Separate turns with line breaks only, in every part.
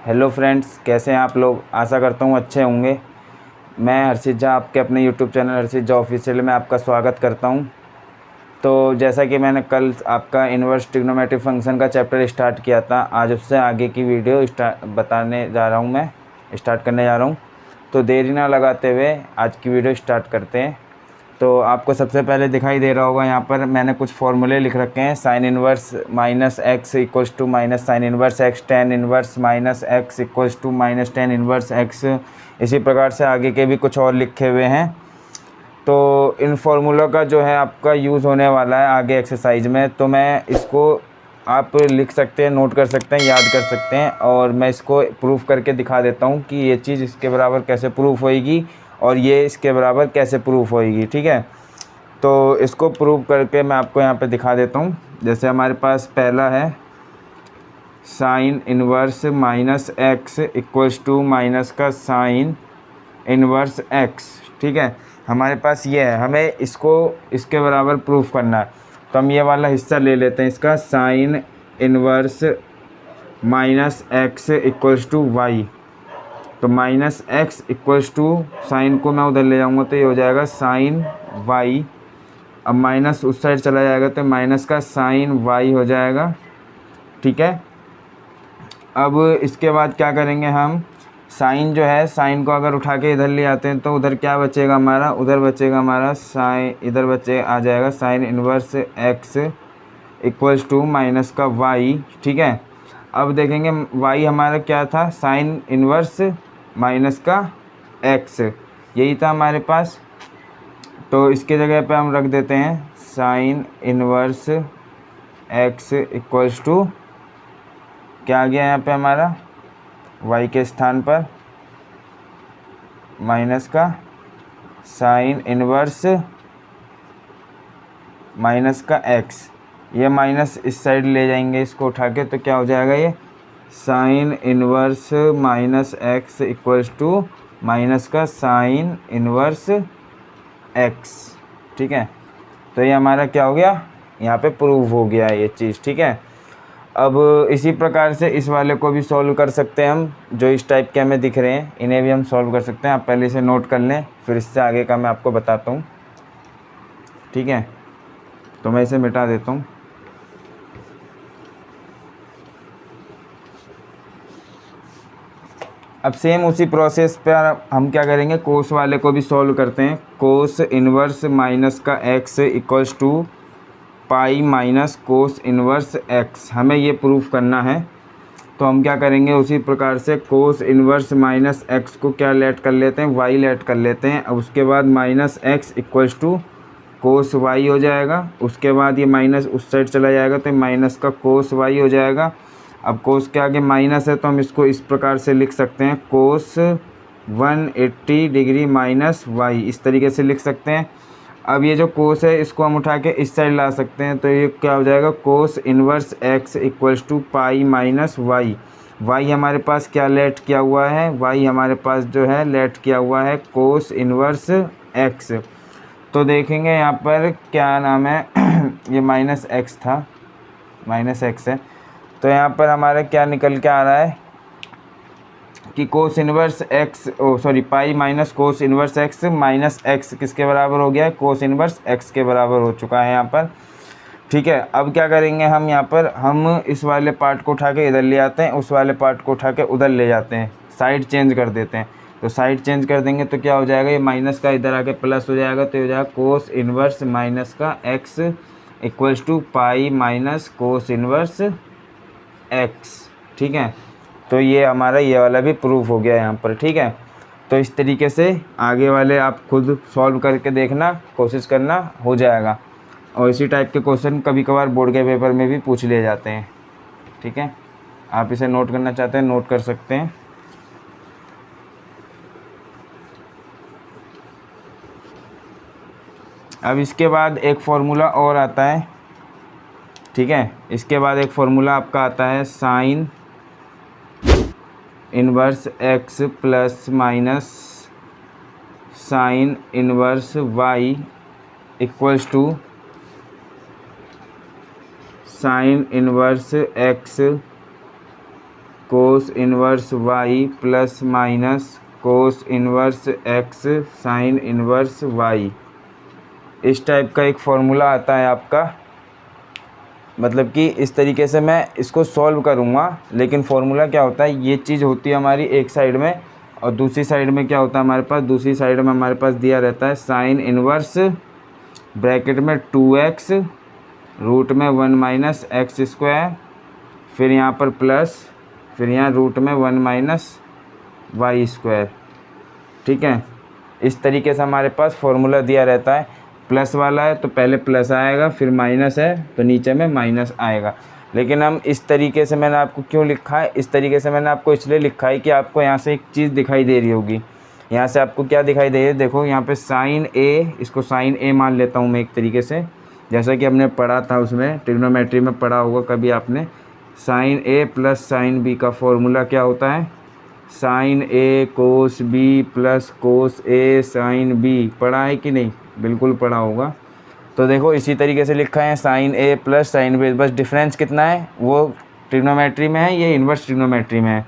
Hello friends, कैसे हैं आप लोग। आशा करता हूँ अच्छे होंगे। मैं हर्षित झा आपके अपने यूट्यूब चैनल हर्षित झा ऑफिशियल में आपका स्वागत करता हूँ। तो जैसा कि मैंने कल आपका इन्वर्स ट्रिग्नोमेट्रिक फंक्शन का चैप्टर स्टार्ट किया था, आज उससे आगे की वीडियो स्टार्ट करने जा रहा हूँ। तो देरी ना लगाते हुए आज की वीडियो स्टार्ट करते हैं। तो आपको सबसे पहले दिखाई दे रहा होगा, यहाँ पर मैंने कुछ फॉर्मूले लिख रखे हैं। Sine inverse minus x equals to minus sine inverse x, tan inverse minus x equals to minus tan inverse x. इसी प्रकार से आगे के भी कुछ और लिखे हुए हैं। तो इन फार्मूलों का जो है आपका यूज़ होने वाला है आगे एक्सरसाइज में। तो मैं इसको आप लिख सकते हैं, नोट कर सकते हैं, याद कर सकते हैं, और मैं इसको प्रूफ करके दिखा देता हूँ कि ये चीज़ इसके बराबर कैसे प्रूफ होएगी और ये इसके बराबर कैसे प्रूफ होएगी। ठीक है, तो इसको प्रूव करके मैं आपको यहाँ पे दिखा देता हूँ। जैसे हमारे पास पहला है sine inverse minus x equals to minus का साइन इन्वर्स एक्स। ठीक है, हमारे पास ये है, हमें इसको इसके बराबर प्रूफ करना है। तो हम ये वाला हिस्सा ले लेते हैं इसका, sine inverse minus x equals to y. तो minus x equals to sine को मैं उधर ले जाऊंगा तो ये हो जाएगा साइन वाई। अब माइनस उस साइड चला जाएगा तो माइनस का साइन वाई हो जाएगा। ठीक है, अब इसके बाद क्या करेंगे हम, साइन जो है, साइन को अगर उठा के इधर ले आते हैं तो उधर क्या बचेगा हमारा, उधर बचेगा हमारा साइन, इधर आ जाएगा sine inverse x equals to minus का वाई। ठीक है, अब देखेंगे वाई हमारा क्या था, साइन इन्वर्स माइनस का एक्स, यही था हमारे पास। तो इसके जगह पे हम रख देते हैं sine inverse x equals to, क्या आ गया यहाँ पे हमारा, वाई के स्थान पर माइनस का साइन इन्वर्स माइनस का एक्स। ये माइनस इस साइड ले जाएंगे इसको उठा के, तो क्या हो जाएगा, ये sine inverse minus x equals to minus का साइन इन्वर्स एक्स। ठीक है, तो ये हमारा क्या हो गया, यहाँ पे प्रूव हो गया ये चीज़। ठीक है, अब इसी प्रकार से इस वाले को भी सॉल्व कर सकते हैं हम, जो इस टाइप के हमें दिख रहे हैं इन्हें भी हम सॉल्व कर सकते हैं। आप पहले से नोट कर लें, फिर इससे आगे का मैं आपको बताता हूँ। ठीक है, तो मैं इसे मिटा देता हूँ। अब सेम उसी प्रोसेस पर हम क्या करेंगे, कोस वाले को भी सॉल्व करते हैं। कोस इन्वर्स माइनस का x equals to pi minus cos inverse x, हमें ये प्रूफ करना है। तो हम क्या करेंगे, उसी प्रकार से कोस इन्वर्स माइनस एक्स को क्या लेट कर लेते हैं, वाई लेट कर लेते हैं। अब उसके बाद minus x equals to cos y हो जाएगा। उसके बाद ये माइनस उस साइड चला जाएगा तो माइनस का कोस वाई हो जाएगा। अब कोस के आगे माइनस है तो हम इसको इस प्रकार से लिख सकते हैं, कोस 180 डिग्री माइनस वाई, इस तरीके से लिख सकते हैं। अब ये जो कोस है इसको हम उठा के इस साइड ला सकते हैं, तो ये क्या हो जाएगा, cos inverse x equals to pi minus y. Y हमारे पास क्या लेट किया हुआ है, वाई हमारे पास जो है लेट किया हुआ है कोस इन्वर्स एक्स। तो देखेंगे यहाँ पर क्या नाम है ये माइनस एक्स था, माइनस एक्स है। तो यहाँ पर हमारा क्या निकल के आ रहा है कि cos inverse x, pi minus cos inverse x minus x किसके बराबर हो गया है, कोस इन्वर्स एक्स के बराबर हो चुका है यहाँ पर। ठीक है, अब क्या करेंगे हम, यहाँ पर हम इस वाले पार्ट को उठा के इधर ले आते हैं, उस वाले पार्ट को उठा के उधर ले जाते हैं, साइड चेंज कर देते हैं। तो साइड चेंज कर देंगे तो क्या हो जाएगा, ये माइनस का इधर आके प्लस हो जाएगा, तो हो जाएगा कोस इन्वर्स माइनस का x equals to pi minus cos inverse x. ठीक है, तो ये हमारा ये वाला भी प्रूफ हो गया यहाँ पर। ठीक है, तो इस तरीके से आगे वाले आप खुद सॉल्व करके देखना, कोशिश करना, हो जाएगा। और इसी टाइप के क्वेश्चन कभी कभार बोर्ड के पेपर में भी पूछ लिए जाते हैं। ठीक है, आप इसे नोट करना चाहते हैं, नोट कर सकते हैं। अब इसके बाद एक फॉर्मूला और आता है। ठीक है, इसके बाद एक फॉर्मूला आपका आता है sine inverse x plus minus sine inverse y equals to sine inverse x cos inverse y plus minus cos inverse x sine inverse y. इस टाइप का एक फॉर्मूला आता है आपका, मतलब कि इस तरीके से मैं इसको सॉल्व करूँगा। लेकिन फार्मूला क्या होता है, ये चीज़ होती है हमारी एक साइड में, और दूसरी साइड में क्या होता है हमारे पास, दूसरी साइड में हमारे पास दिया रहता है साइन इन्वर्स ब्रैकेट में 2x रूट में 1 माइनस एक्स स्क्वायर, फिर यहाँ पर प्लस, फिर यहाँ रूट में 1 माइनस वाई स्क्वायर। ठीक है, इस तरीके से हमारे पास फॉर्मूला दिया रहता है। प्लस वाला है तो पहले प्लस आएगा, फिर माइनस है तो नीचे में माइनस आएगा। लेकिन हम इस तरीके से, मैंने आपको क्यों लिखा है इस तरीके से, मैंने आपको इसलिए लिखा है कि आपको यहाँ से एक चीज़ दिखाई दे रही होगी। यहाँ से आपको क्या दिखाई दे रही है, देखो यहाँ पे साइन ए, इसको साइन ए मान लेता हूँ मैं एक तरीके से, जैसा कि हमने पढ़ा था उसमें ट्रिग्नोमेट्री में पढ़ा होगा कभी आपने। साइन ए प्लस साइन बी का फॉर्मूला क्या होता है, साइन ए कोस बी प्लस कोस ए साइन बी। पढ़ा है कि नहीं, बिल्कुल पढ़ा होगा। तो देखो इसी तरीके से लिखा है साइन ए प्लस साइन बी, बस डिफरेंस कितना है, वो ट्रिग्नोमेट्री में है, ये इन्वर्स ट्रिग्नोमेट्री में है।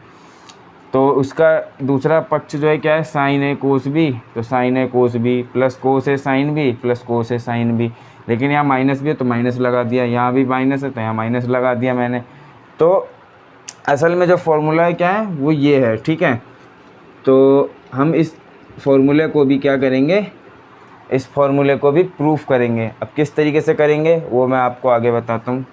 तो उसका दूसरा पक्ष जो है क्या है, साइन ए कोस बी, तो साइन ए कोस बी प्लस कोस ए साइन बी प्लस कोस ए साइन बी। लेकिन यहाँ माइनस भी है तो माइनस लगा दिया, यहाँ भी माइनस है तो यहाँ माइनस लगा दिया मैंने। तो असल में जो फॉर्मूला है क्या है, वो ये है। ठीक है, तो हम इस फॉर्मूले को भी क्या करेंगे, इस फॉर्मूले को भी प्रूफ करेंगे। अब किस तरीके से करेंगे वो मैं आपको आगे बताता हूँ।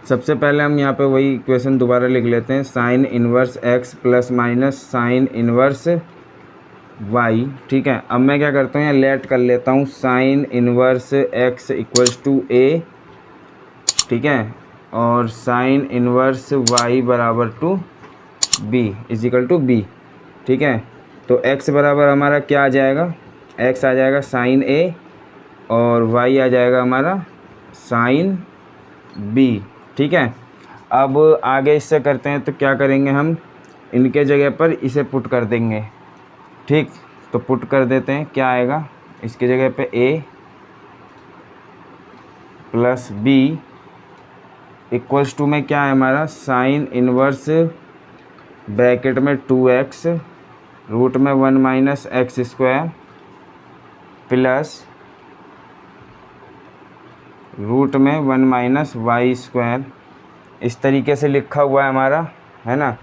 सबसे पहले हम यहाँ पे वही इक्वेशन दोबारा लिख लेते हैं, sine inverse x plus minus sine inverse y. ठीक है, अब मैं क्या करता हूँ, यहाँ लेट कर लेता हूँ sine inverse x equals to A, ठीक है, और साइन इन्वर्स वाई बराबर to B equal to B. ठीक है, तो x बराबर हमारा क्या आ जाएगा, x आ जाएगा साइन ए और y आ जाएगा हमारा साइन b। ठीक है, अब आगे इससे करते हैं तो क्या करेंगे, हम इनके जगह पर इसे पुट कर देंगे। ठीक, तो पुट कर देते हैं, क्या आएगा, इसके जगह पे a plus b equals to में क्या है हमारा, साइन इन्वर्स ब्रैकेट में 2x रूट में 1 minus x square plus root में 1 माइनस वाई स्क्वायर। इस तरीके से लिखा हुआ है हमारा, है ना।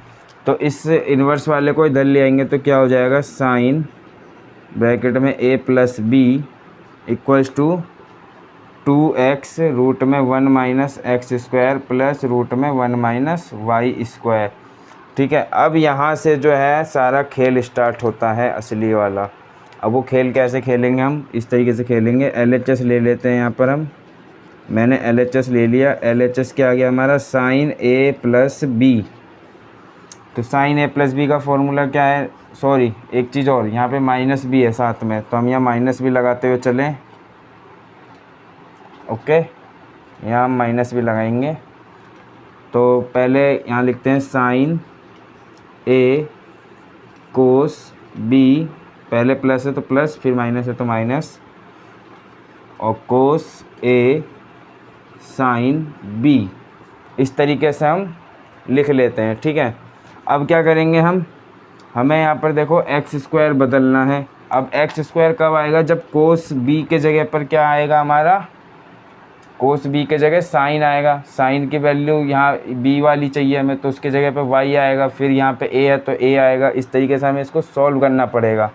तो इस इन्वर्स वाले को इधर ले आएंगे तो क्या हो जाएगा, साइन ब्रैकेट में a plus b equals to 2x root में 1 minus x square plus root में 1 माइनस वाई स्क्वायर। ठीक है, अब यहाँ से जो है सारा खेल स्टार्ट होता है असली वाला। अब वो खेल कैसे खेलेंगे, हम इस तरीके से खेलेंगे। LHS ले लेते हैं यहाँ पर हम, मैंने LHS ले लिया। LHS क्या आ गया हमारा, साइन ए प्लस बी। तो साइन ए प्लस बी का फॉर्मूला क्या है, सॉरी एक चीज़ और, यहाँ पे माइनस भी है साथ में, तो हम यहाँ माइनस भी लगाते हुए चलें। ओके, यहाँ हम माइनस भी लगाएंगे। तो पहले यहाँ लिखते हैं साइन ए कोस बी, पहले प्लस है तो प्लस, फिर माइनस है तो माइनस, और कोस ए साइन बी। इस तरीके से हम लिख लेते हैं। ठीक है, अब क्या करेंगे हम, हमें यहाँ पर देखो एक्स स्क्वायर बदलना है। अब एक्स स्क्वायर कब आएगा, जब कोस बी के जगह पर क्या आएगा हमारा, कोस बी के जगह साइन आएगा। साइन की वैल्यू यहाँ बी वाली चाहिए हमें, तो उसके जगह पे वाई आएगा, फिर यहाँ पे ए है तो ए आएगा। इस तरीके से हमें इसको सॉल्व करना पड़ेगा।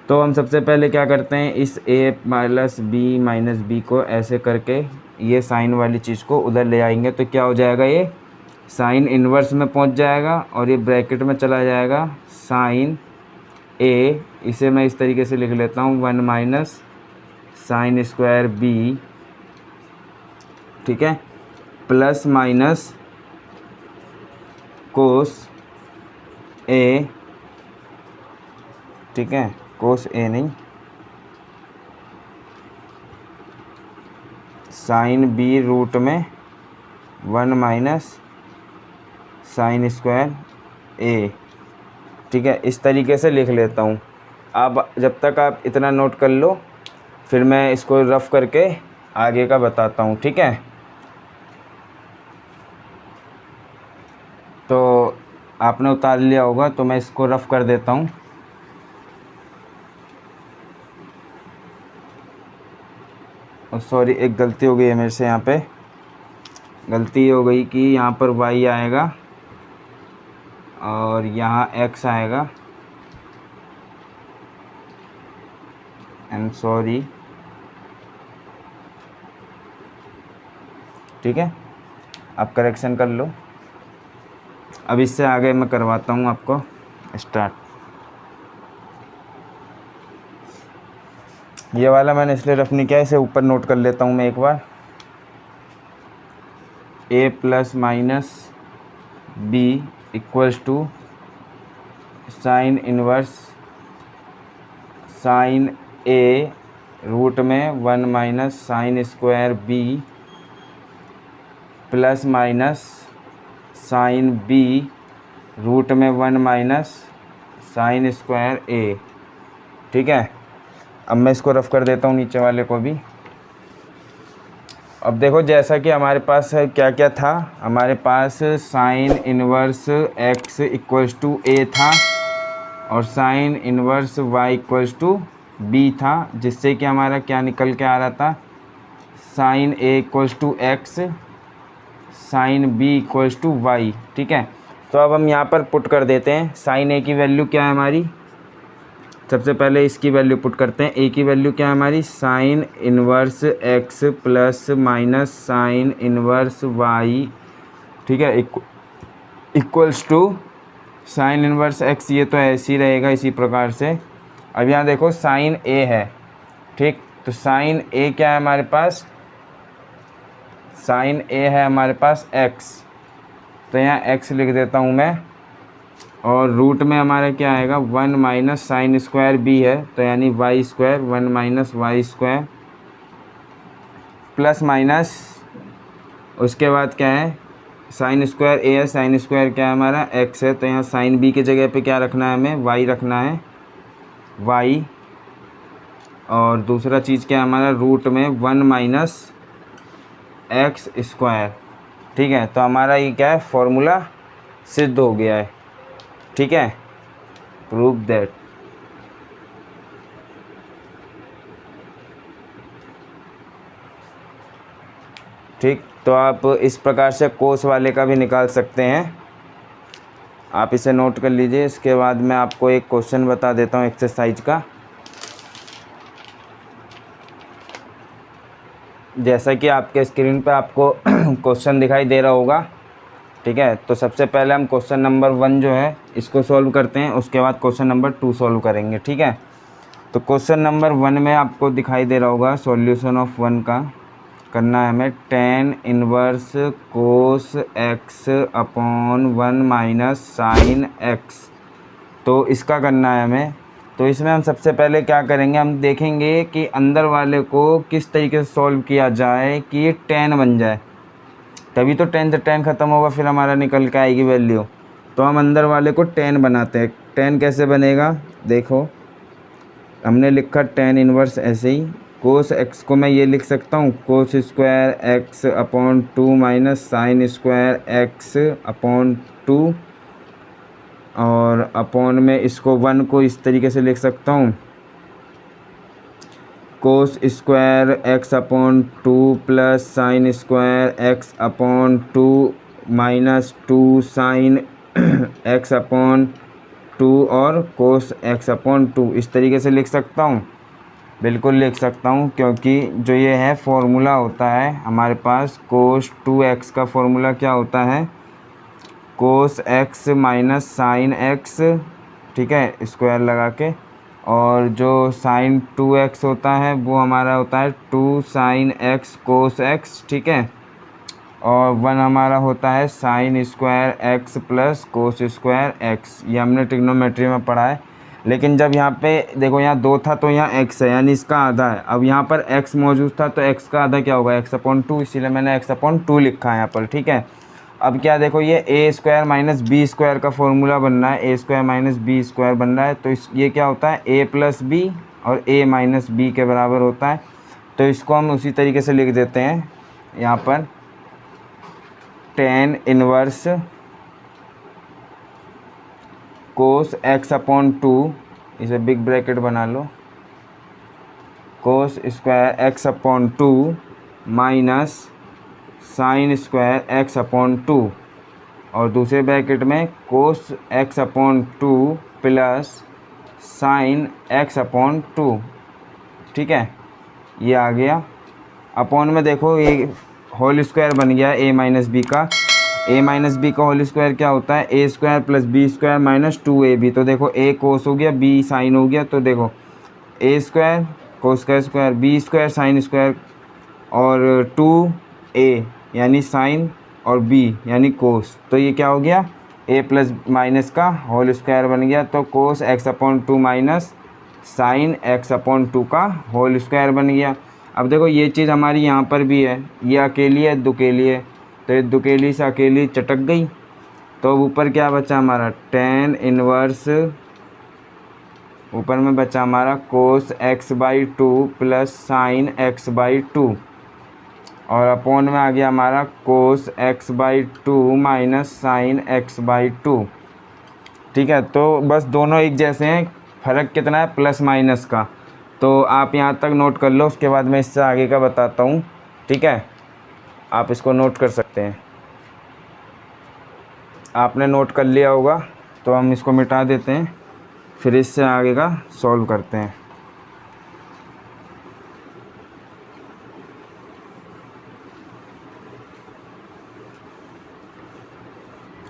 तो हम सबसे पहले क्या करते हैं, इस a plus b minus b को ऐसे करके ये साइन वाली चीज़ को उधर ले आएंगे तो क्या हो जाएगा, ये साइन इन्वर्स में पहुंच जाएगा और ये ब्रैकेट में चला जाएगा साइन a। इसे मैं इस तरीके से लिख लेता हूँ 1 माइनस साइन स्क्वायर b, ठीक है, प्लस माइनस कोस a, ठीक है, कोस ए नहीं, साइन बी रूट में 1 माइनस साइन स्क्वायर ए। ठीक है, इस तरीके से लिख लेता हूँ। आप जब तक आप इतना नोट कर लो, फिर मैं इसको रफ़ करके आगे का बताता हूँ, ठीक है। तो आपने उतार लिया होगा, तो मैं इसको रफ़ कर देता हूँ। सॉरी, एक गलती हो गई है मेरे से, यहाँ पे गलती हो गई कि यहाँ पर y आएगा और यहाँ x आएगा। आई एम सॉरी, ठीक है, आप करेक्शन कर लो। अब इससे आगे मैं करवाता हूँ आपको स्टार्ट। ये वाला मैंने इसलिए रफ नहीं किया, इसे ऊपर नोट कर लेता हूँ मैं एक बार। a plus minus b equals to sine inverse sine a root में 1 minus sine square b plus minus sine b root में 1 माइनस साइन स्क्वायर a, ठीक है। अब मैं इसको रफ़ कर देता हूँ नीचे वाले को भी। अब देखो, जैसा कि हमारे पास क्या क्या था, हमारे पास sine inverse x equals to a था और sine inverse y equals to b था, जिससे कि हमारा क्या निकल के आ रहा था, sine a equals to x sine b equals to y, ठीक है। तो अब हम यहाँ पर पुट कर देते हैं। साइन a की वैल्यू क्या है हमारी, सबसे पहले इसकी वैल्यू पुट करते हैं। a की वैल्यू क्या है हमारी, sine inverse x plus minus sine inverse y, ठीक है, equals to sine inverse x। ये तो ऐसे ही रहेगा इसी प्रकार से। अब यहाँ देखो साइन a है, ठीक, तो साइन a क्या है हमारे पास, साइन a है हमारे पास x, तो यहाँ x लिख देता हूँ मैं। और रूट में हमारा क्या आएगा, 1 माइनस साइन स्क्वायर b है, तो यानी y square, 1 minus y square plus minus, उसके बाद क्या है, साइन स्क्वायर a है, साइन स्क्वायर क्या है हमारा x है, तो यहाँ साइन b की जगह पे क्या रखना है, हमें y रखना है, y। और दूसरा चीज़ क्या है हमारा, रूट में 1 माइनस एक्स स्क्वायर, ठीक है। तो हमारा ये क्या है, फॉर्मूला सिद्ध हो गया है, ठीक है, प्रूव दैट। ठीक, तो आप इस प्रकार से कोस वाले का भी निकाल सकते हैं, आप इसे नोट कर लीजिए। इसके बाद मैं आपको एक क्वेश्चन बता देता हूँ एक्सरसाइज का। जैसा कि आपके स्क्रीन पे आपको क्वेश्चन दिखाई दे रहा होगा, ठीक है। तो सबसे पहले हम क्वेश्चन नंबर 1 जो है इसको सॉल्व करते हैं, उसके बाद क्वेश्चन नंबर 2 सॉल्व करेंगे, ठीक है। तो क्वेश्चन नंबर 1 में आपको दिखाई दे रहा होगा, सॉल्यूशन ऑफ 1 का करना है हमें, tan inverse cos x upon 1 minus sine x, तो इसका करना है हमें। तो इसमें हम सबसे पहले क्या करेंगे, हम देखेंगे कि अंदर वाले को किस तरीके से सॉल्व किया जाए कि ये tan बन जाए, तभी तो tan से tan ख़त्म होगा, फिर हमारा निकल के आएगी वैल्यू। तो हम अंदर वाले को tan बनाते हैं। tan कैसे बनेगा, देखो हमने लिखा tan इनवर्स ऐसे ही, कोस x को मैं ये लिख सकता हूँ, cos square x upon 2 minus sine square x upon 2, और अपॉन में इसको 1 को इस तरीके से लिख सकता हूँ, cos square x upon 2 plus sine square x upon 2 minus 2 sine x upon 2 और कोस x अपॉन 2, इस तरीके से लिख सकता हूँ, बिल्कुल लिख सकता हूँ, क्योंकि जो ये है फॉर्मूला होता है हमारे पास, कोस 2x का फॉर्मूला क्या होता है, कोस x माइनस साइन x, ठीक है, स्क्वायर लगा के, और जो साइन 2x होता है वो हमारा होता है 2 साइन x कोस x, ठीक है, और 1 हमारा होता है sine square x plus cos square x। ये हमने ट्रिग्नोमेट्री में पढ़ा है। लेकिन जब यहाँ पे देखो, यहाँ 2 था तो यहाँ x है, यानी इसका आधा है। अब यहाँ पर x मौजूद था तो x का आधा क्या होगा, x अपॉन 2, इसीलिए मैंने x अपॉन 2 लिखा है यहाँ पर, ठीक है। अब क्या देखो, ये ए स्क्वायर माइनस बी स्क्वायर का फॉर्मूला बन रहा है, A square minus B square बन रहा है। तो ये क्या होता है, ए प्लस बी और ए माइनस बी के बराबर होता है। तो इसको हम उसी तरीके से लिख देते हैं यहाँ पर, tan inverse cos x upon 2, इसे बिग ब्रैकेट बना लो, cos square x upon 2 minus sine square x upon 2, और दूसरे ब्रैकेट में cos x upon 2 plus sine x upon 2। ठीक है, ये आ गया। अपॉन में देखो ये होल स्क्वायर बन गया ए माइनस बी का। ए माइनस बी का होल स्क्वायर क्या होता है, A square plus B square minus 2ab। तो देखो ए कोस हो गया, बी साइन हो गया। तो देखो ए स्क्वायर कोस का square, b square sine square, और 2a यानी साइन और b यानी कोस। तो ये क्या हो गया, a प्लस माइनस का होल स्क्वायर बन गया। तो कोस x upon 2 minus sign x upon 2 का होल स्क्वायर बन गया। अब देखो ये चीज़ हमारी यहाँ पर भी है, ये अकेली है, दुकेली है। तो ये दुकेली से अकेली चटक गई। तो ऊपर क्या बचा हमारा, tan इनवर्स, ऊपर में बचा हमारा कोस x by 2 plus sine x by 2, और अपॉन में आ गया हमारा कोस x by 2 minus sine x by 2। ठीक है, तो बस दोनों एक जैसे हैं, फ़र्क कितना है, प्लस माइनस का। तो आप यहाँ तक नोट कर लो, उसके बाद मैं इससे आगे का बताता हूँ। ठीक है, आप इसको नोट कर सकते हैं। आपने नोट कर लिया होगा, तो हम इसको मिटा देते हैं, फिर इससे आगे का सॉल्व करते हैं।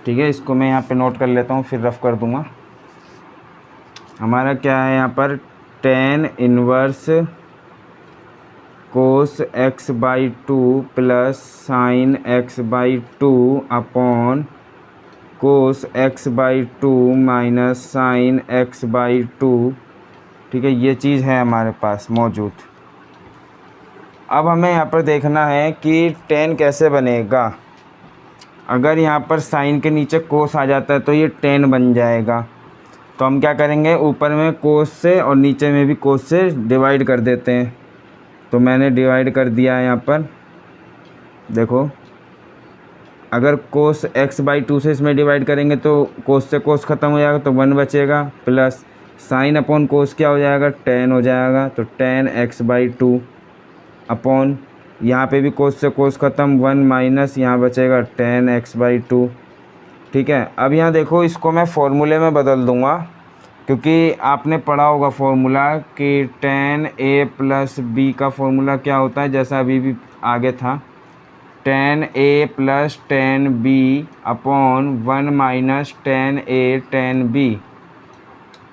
ठीक है, इसको मैं यहाँ पे नोट कर लेता हूँ, फिर रफ कर दूँगा। हमारा क्या है यहाँ पर, tan inverse cos x by 2 plus sine x by 2 upon cos x by 2 minus sine x by 2। ठीक है, ये चीज़ है हमारे पास मौजूद। अब हमें यहाँ पर देखना है कि tan कैसे बनेगा। अगर यहाँ पर साइन के नीचे कोस आ जाता है तो ये tan बन जाएगा। तो हम क्या करेंगे, ऊपर में कोस से और नीचे में भी कोस से डिवाइड कर देते हैं। तो मैंने डिवाइड कर दिया है यहाँ पर। देखो, अगर कोस एक्स बाई 2 से इसमें डिवाइड करेंगे तो कोस से कोस ख़त्म हो जाएगा, तो 1 बचेगा, प्लस साइन अपॉन कोस क्या हो जाएगा, tan हो जाएगा। तो tan एक्स बाई 2 अपॉन, यहाँ पे भी कोस से कोस ख़त्म, 1 माइनस यहाँ बचेगा tan एक्स बाई 2। ठीक है, अब यहाँ देखो, इसको मैं फ़ॉर्मूले में बदल दूँगा, क्योंकि आपने पढ़ा होगा फॉर्मूला कि tan a प्लस बी का फॉर्मूला क्या होता है, जैसा अभी भी आगे था, tan a plus tan b upon 1 minus tan a tan b।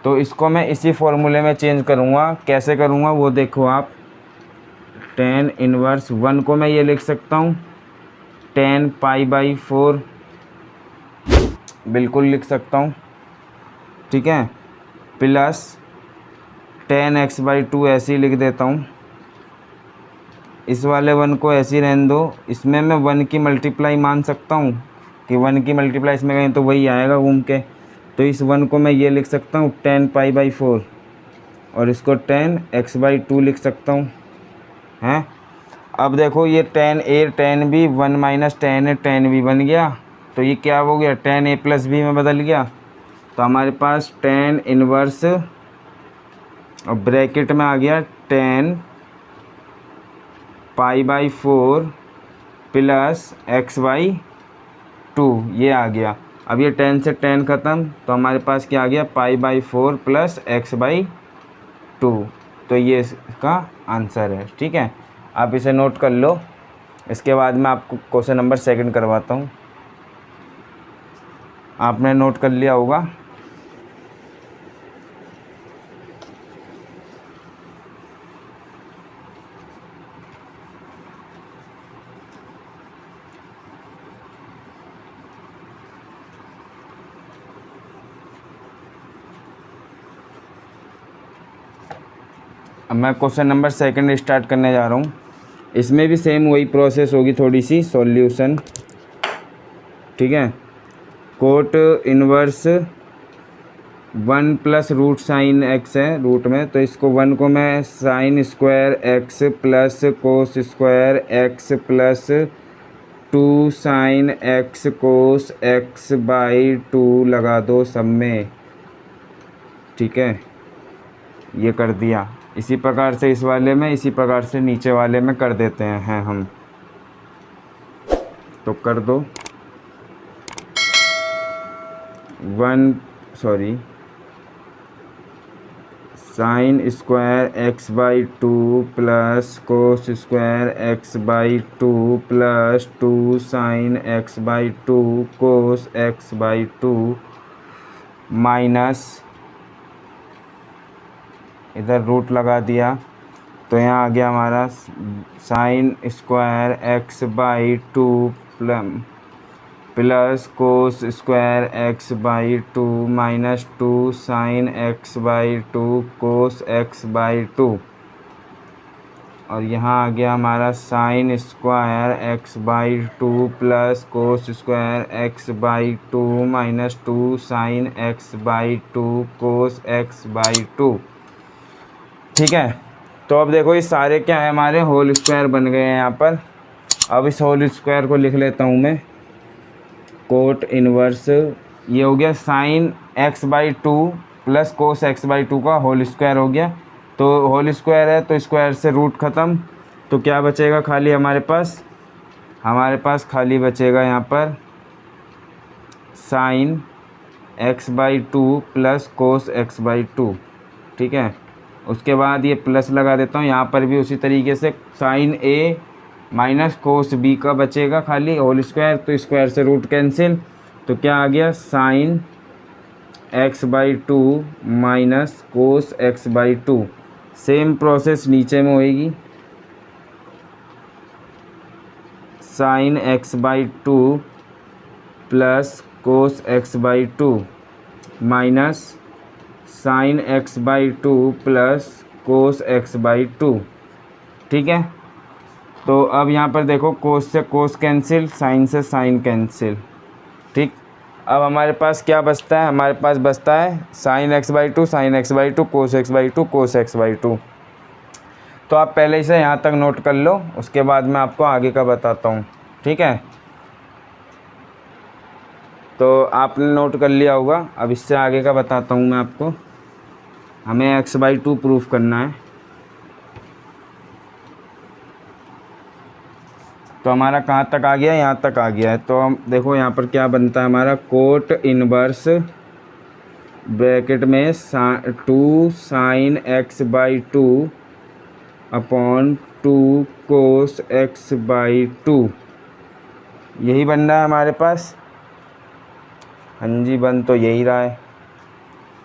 तो इसको मैं इसी फॉर्मूले में चेंज करूँगा। कैसे करूँगा वो देखो आप। tan इनवर्स 1 को मैं ये लिख सकता हूँ tan पाई बाई 4, बिल्कुल लिख सकता हूँ। ठीक है, प्लस tan एक्स बाई 2 ऐसे ही लिख देता हूँ। इस वाले 1 को ऐसे ही रहने दो। इसमें मैं 1 की मल्टीप्लाई मान सकता हूँ कि 1 की मल्टीप्लाई इसमें कहें तो वही आएगा घूम के। तो इस 1 को मैं ये लिख सकता हूँ tan पाई बाई 4, और इसको tan एक्स बाई 2 लिख सकता हूँ, हैं। अब देखो ये tan a tan b, 1 minus tan a tan b बन गया। तो ये क्या हो गया, tan a प्लस b में बदल गया। तो हमारे पास tan इनवर्स, और ब्रैकेट में आ गया tan pi by 4 plus x by 2, ये आ गया। अब ये tan से tan ख़त्म, तो हमारे पास क्या आ गया, pi by 4 plus x by 2। तो ये इसका आंसर है। ठीक है, आप इसे नोट कर लो। इसके बाद मैं आपको क्वेश्चन नंबर 2 करवाता हूँ। आपने नोट कर लिया होगा। अब मैं क्वेश्चन नंबर 2 स्टार्ट करने जा रहा हूँ। इसमें भी सेम वही प्रोसेस होगी, थोड़ी सी सॉल्यूशन। ठीक है। Cot inverse 1 plus root sine x है रूट में, तो इसको 1 को मैं sine square x plus cos square x plus 2 sine x cos x by 2 लगा दो सब में, ठीक है। ये कर दिया। इसी प्रकार से इस वाले में, इसी प्रकार से नीचे वाले में कर देते हैं हम। तो कर दो 1 sign square x by 2 plus cos square x by 2 plus 2 sine x by 2 cos x by 2 minus, इधर रूट लगा दिया तो यहाँ आ गया हमारा sign square x by 2 plus cos square x by 2 minus 2 sine x by 2 cos x by 2, और यहाँ आ गया हमारा sign square x by 2 plus cos square x by 2 minus 2 sine x by 2 cos x by 2, ठीक है। तो अब देखो ये सारे क्या है, हमारे होल स्क्वायर बन गए हैं यहाँ पर। अब इस होल स्क्वायर को लिख लेता हूँ मैं, कोट इनवर्स, ये हो गया sine x by 2 plus cos x by 2 का होल स्क्वायर हो गया। तो होल स्क्वायर है तो स्क्वायर से रूट ख़त्म, तो क्या बचेगा खाली हमारे पास खाली बचेगा यहाँ पर sine x by 2 plus cos x by 2, ठीक है। उसके बाद ये प्लस लगा देता हूँ, यहाँ पर भी उसी तरीके से साइन ए माइनस कोस बी का बचेगा खाली होल स्क्वायर, तो स्क्वायर से रूट कैंसिल, तो क्या आ गया sine x by 2 minus cos x by 2। Same process नीचे में होएगी, sine x by 2 plus cos x by 2 minus sine x by 2 plus cos x by 2, ठीक है। तो अब यहाँ पर देखो कोस से कोस कैंसिल, साइन से साइन कैंसिल, ठीक। अब हमारे पास क्या बचता है, हमारे पास बचता है sine x by 2 sine x by 2 cos x by 2 cos x by 2। तो आप पहले इसे यहाँ तक नोट कर लो, उसके बाद मैं आपको आगे का बताता हूँ, ठीक है। तो आपने नोट कर लिया होगा, अब इससे आगे का बताता हूँ मैं आपको। हमें एक्स बाई 2 प्रूफ करना है, तो हमारा कहाँ तक आ गया, यहाँ तक आ गया है। तो हम देखो यहाँ पर क्या बनता है हमारा, कोट इनवर्स ब्रैकेट में 2 sine x by 2 upon 2 cos x by 2, यही बन रहा है हमारे पास। हाँ जी, बन तो यही रहा है।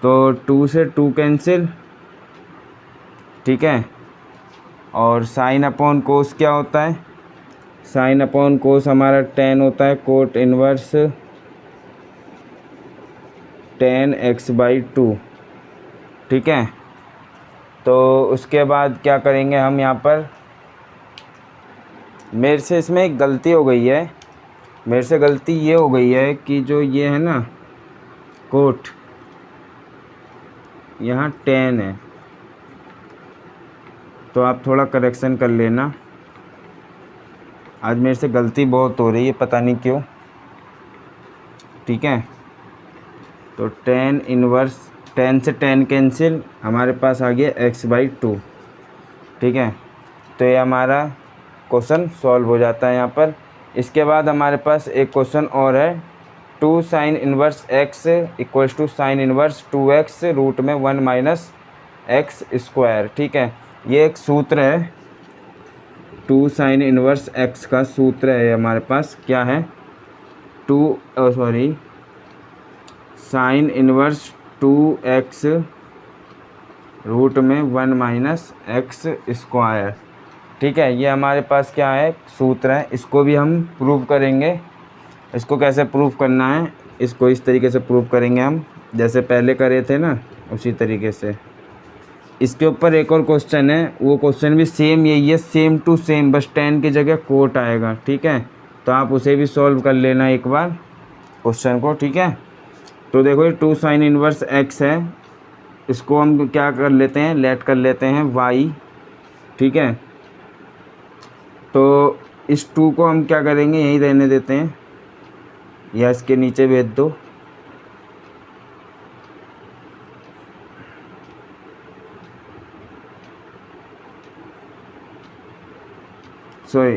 तो 2 से 2 कैंसिल, ठीक है। और साइन अपॉन कोस क्या होता है, साइन अपॉन कोस हमारा tan होता है, cot inverse tan x by 2, ठीक है। तो उसके बाद क्या करेंगे हम, यहाँ पर मेरे से इसमें एक गलती हो गई है, मेरे से गलती ये हो गई है कि जो ये है ना कोट, यहाँ tan है, तो आप थोड़ा करेक्शन कर लेना। आज मेरे से गलती बहुत हो रही है, पता नहीं क्यों, ठीक है। तो tan इनवर्स, tan से tan कैंसिल, हमारे पास आ गया x बाई 2, ठीक है। तो ये हमारा क्वेश्चन सॉल्व हो जाता है यहाँ पर। इसके बाद हमारे पास एक क्वेश्चन और है, 2 sine inverse x equals to sine inverse 2x root में 1 माइनस एक्स स्क्वायर, ठीक है। ये एक सूत्र है, 2 साइन इनवर्स x का सूत्र है हमारे पास, क्या है, साइन इनवर्स 2x रूट में 1 माइनस एक्स स्क्वायर, ठीक है। ये हमारे पास क्या है, सूत्र है। इसको भी हम प्रूव करेंगे। इसको कैसे प्रूव करना है, इसको इस तरीके से प्रूव करेंगे हम, जैसे पहले करे थे ना, उसी तरीके से। इसके ऊपर एक और क्वेश्चन है, वो क्वेश्चन भी सेम यही है, सेम टू सेम, बस tan की जगह कोट आएगा, ठीक है। तो आप उसे भी सॉल्व कर लेना एक बार, क्वेश्चन को, ठीक है। तो देखो ये 2 साइन इनवर्स x है, इसको हम क्या कर लेते हैं, लेट कर लेते हैं y, ठीक है। तो इस 2 को हम क्या करेंगे, यहीं रहने देते हैं या इसके नीचे भेज दो।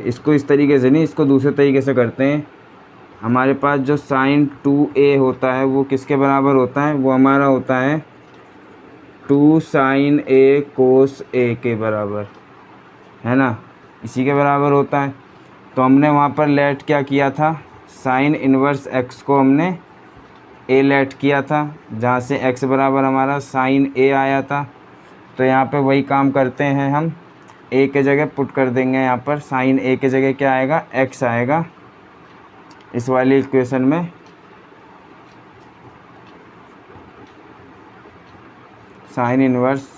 इसको इस तरीके से नहीं, इसको दूसरे तरीके से करते हैं। हमारे पास जो साइन 2a होता है वो किसके बराबर होता है, वो हमारा होता है 2 साइन a कोस a के बराबर, है ना, इसी के बराबर होता है। तो हमने वहाँ पर लेट क्या किया था, साइन इन्वर्स x को हमने a लेट किया था, जहाँ से x बराबर हमारा साइन a आया था। तो यहाँ पे वही काम करते हैं हम, a के जगह पुट कर देंगे, यहाँ पर साइन a के जगह क्या आएगा, x आएगा इस वाली इक्वेशन में। साइन इन्वर्स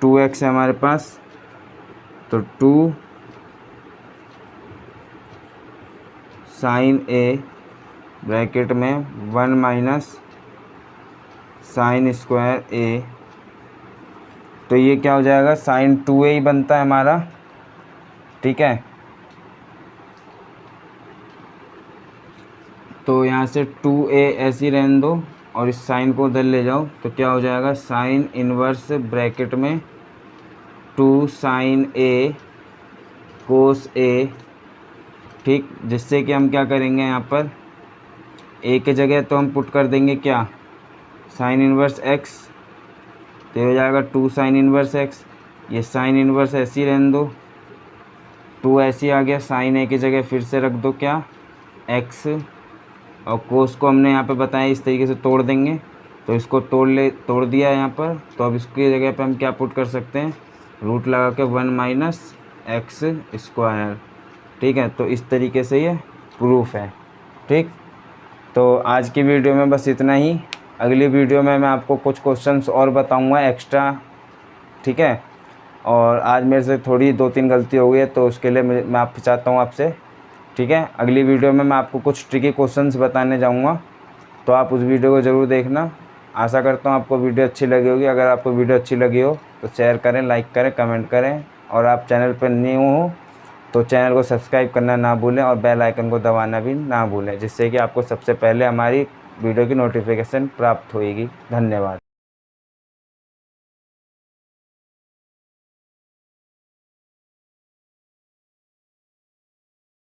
2x है हमारे पास, तो 2 साइन a ब्रैकेट में 1 माइनस साइन स्क्वायर a, तो ये क्या हो जाएगा, साइन 2a ही बनता है हमारा, ठीक है। तो यहाँ से 2a ऐसी रहने दो और इस साइन को उधर ले जाओ, तो क्या हो जाएगा, साइन इन्वर्स ब्रैकेट में 2 साइन a कोस a, ठीक। जिससे कि हम क्या करेंगे, यहाँ पर a के जगह तो हम पुट कर देंगे क्या, साइन इन्वर्स x, तो हो जाएगा 2 साइन इन्वर्स x। ये साइन इन्वर्स ऐसी रहने दो, 2 ऐसी आ गया, साइन a की जगह फिर से रख दो क्या, x, और कोस को हमने यहाँ पे बताया इस तरीके से तोड़ देंगे, तो इसको तोड़ दिया यहाँ पर। तो अब इसकी जगह पे हम क्या पुट कर सकते हैं, रूट लगा के 1 माइनस एक्स स्क्वायर, ठीक है। तो इस तरीके से ये प्रूफ है, ठीक। तो आज की वीडियो में बस इतना ही। अगली वीडियो में मैं आपको कुछ क्वेश्चंस और बताऊंगा एक्स्ट्रा, ठीक है। और आज मेरे से थोड़ी 2-3 गलती हो गई है, तो उसके लिए मैं आप चाहता हूँ आपसे, ठीक है। अगली वीडियो में मैं आपको कुछ ट्रिकी क्वेश्चंस बताने जाऊंगा, तो आप उस वीडियो को ज़रूर देखना। आशा करता हूँ आपको वीडियो अच्छी लगी होगी। अगर आपको वीडियो अच्छी लगी हो तो शेयर करें, लाइक करें, कमेंट करें, और आप चैनल पर न्यू हो तो चैनल को सब्सक्राइब करना ना भूलें और बेल आइकन को दबाना भी ना भूलें, जिससे कि आपको सबसे पहले हमारी वीडियो की नोटिफिकेशन प्राप्त होएगी। धन्यवाद।